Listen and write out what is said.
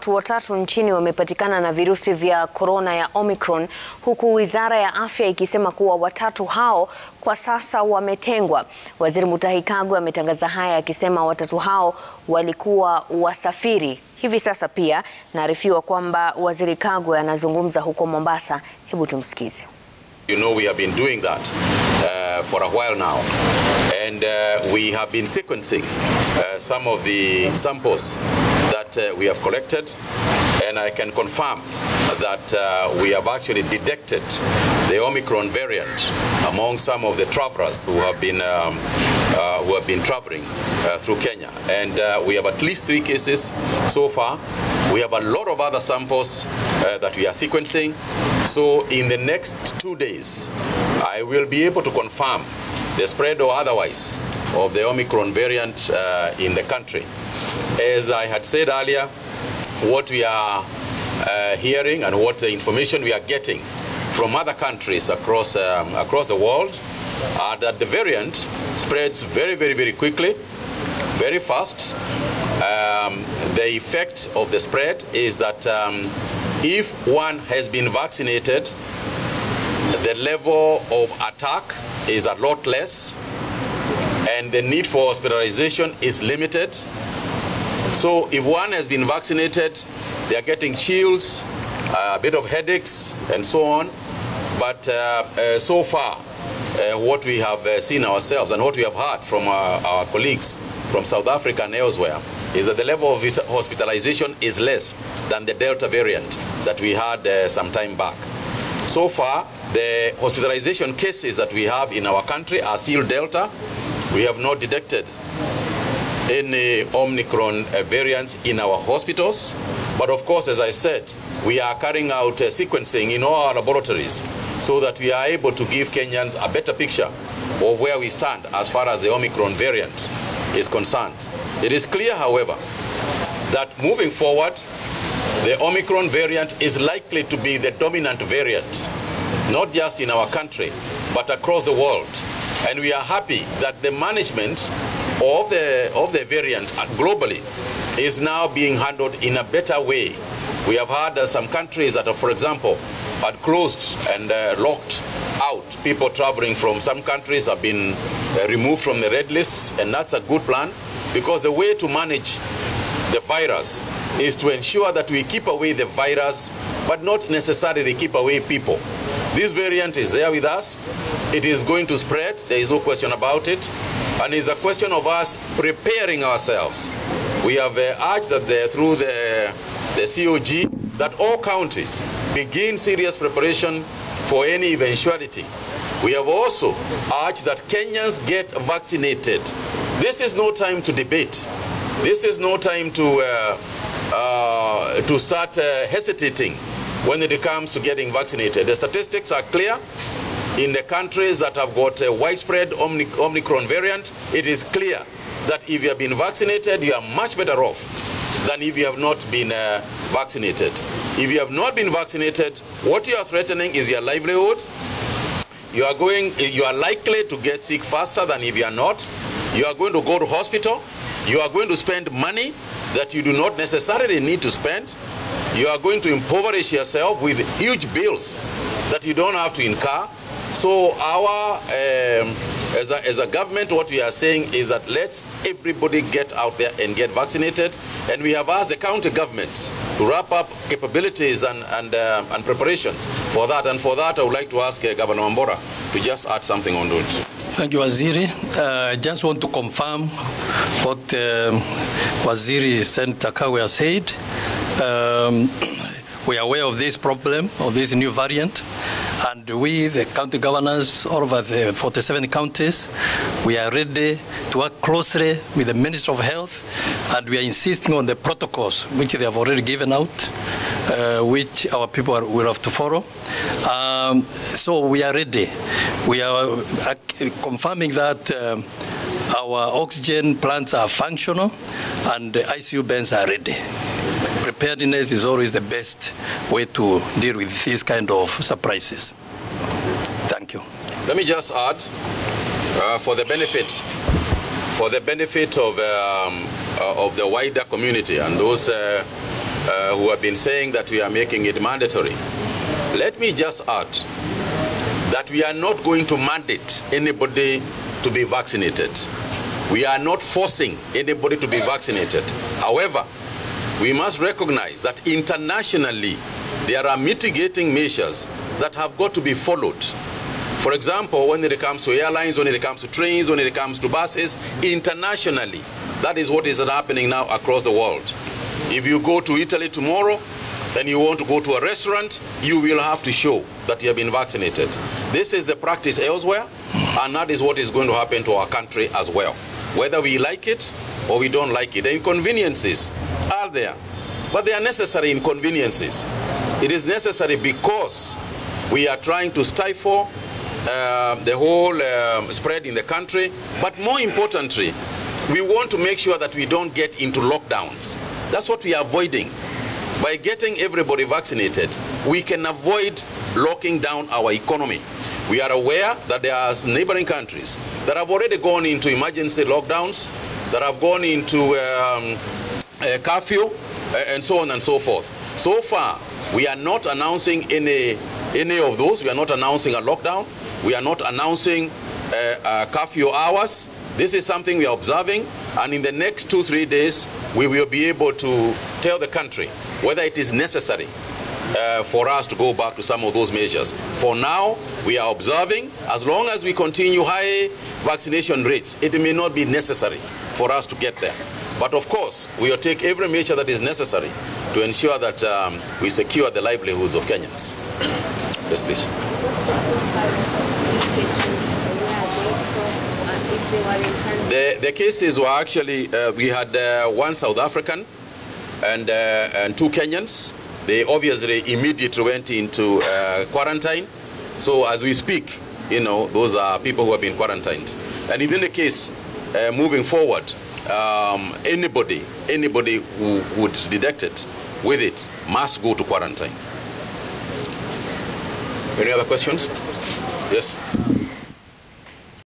watu watatu nchini wamepatikana na virusi vya korona ya Omicron, huku Wizara ya Afya ikisema kuwa watatu hao kwa sasa wametengwa. Waziri Mutahi Kagwe ametangaza haya akisema watatu hao walikuwa wasafiri. Hivi sasa pia naarifiwa kwamba Waziri Kagwe anazungumza huko Mombasa. Hebu tumsikize. You know, we have been doing that for a while now, and we have been sequencing some of the samples that we have collected, and I can confirm that we have actually detected the Omicron variant among some of the travelers who have been traveling through Kenya, and we have at least 3 cases so far. We have a lot of other samples that we are sequencing. So in the next 2 days, I will be able to confirm the spread or otherwise of the Omicron variant in the country. As I had said earlier, what we are hearing and what the information we are getting from other countries across the world are that the variant spreads very quickly, very fast. The effect of the spread is that if one has been vaccinated, the level of attack is a lot less and the need for hospitalization is limited. So if one has been vaccinated, they are getting chills, a bit of headaches and so on. But so far, what we have seen ourselves and what we have heard from our colleagues from South Africa and elsewhere is that the level of hospitalization is less than the Delta variant that we had some time back. So far, the hospitalization cases that we have in our country are still Delta. We have not detected any Omicron variants in our hospitals. But of course, as I said, we are carrying out sequencing in all our laboratories so that we are able to give Kenyans a better picture of where we stand as far as the Omicron variant is concerned. It is clear, however, that moving forward, the Omicron variant is likely to be the dominant variant, not just in our country, but across the world. And we are happy that the management of the variant globally is now being handled in a better way. We have had some countries that, for example, had closed and locked out. People traveling from some countries have been removed from the red lists, and that's a good plan, because the way to manage the virus is to ensure that we keep away the virus, but not necessarily keep away people. This variant is there with us. It is going to spread. There is no question about it. And it's a question of us preparing ourselves. We have urged that through the COG that all counties begin serious preparation for any eventuality. We have also urged that Kenyans get vaccinated. This is no time to debate. This is no time to start hesitating when it comes to getting vaccinated. The statistics are clear. In the countries that have got a widespread Omicron variant, it is clear that if you have been vaccinated, you are much better off than if you have not been vaccinated. If you have not been vaccinated, what you are threatening is your livelihood. You are likely to get sick faster than if you are not. You are going to go to hospital. You are going to spend money that you do not necessarily need to spend. You are going to impoverish yourself with huge bills that you don't have to incur. So as a government, what we are saying is that let's everybody get out there and get vaccinated. And we have asked the county governments to wrap up capabilities and preparations for that. And for that, I would like to ask Governor Wambora to just add something on it. Thank you, Waziri. I just want to confirm what Waziri Senator Kagwe has said. We are aware of this problem, of this new variant, and we, the county governors, all over the 47 counties, we are ready to work closely with the Minister of Health, and we are insisting on the protocols which they have already given out, which our people will have to follow. So we are ready. We are confirming that our oxygen plants are functional and the ICU beds are ready. Preparedness is always the best way to deal with these kind of surprises. Thank you. Let me just add, for the benefit of the wider community and those who have been saying that we are making it mandatory. Let me just add that we are not going to mandate anybody to be vaccinated. We are not forcing anybody to be vaccinated. However, we must recognize that internationally there are mitigating measures that have got to be followed. For example, when it comes to airlines, when it comes to trains, when it comes to buses, internationally, that is what is happening now across the world. If you go to Italy tomorrow and you want to go to a restaurant, you will have to show that you have been vaccinated. This is the practice elsewhere, and that is what is going to happen to our country as well. Whether we like it or we don't like it. The inconveniences are there, but they are necessary inconveniences. It is necessary because we are trying to stifle the whole spread in the country, but more importantly, we want to make sure that we don't get into lockdowns. That's what we are avoiding. By getting everybody vaccinated, we can avoid locking down our economy. We are aware that there are neighboring countries that have already gone into emergency lockdowns, that have gone into curfew, and so on and so forth. So far, we are not announcing any of those. We are not announcing a lockdown. We are not announcing curfew hours. This is something we are observing, and in the next 2-3 days, we will be able to tell the country whether it is necessary for us to go back to some of those measures. For now, we are observing. As long as we continue high vaccination rates, it may not be necessary for us to get there. But of course, we will take every measure that is necessary to ensure that we secure the livelihoods of Kenyans. Yes, please. The cases were actually, we had one South African and 2 Kenyans. They obviously immediately went into quarantine. So as we speak, you know, those are people who have been quarantined. And in any case, moving forward, anybody who would be detected with it must go to quarantine. Any other questions? Yes.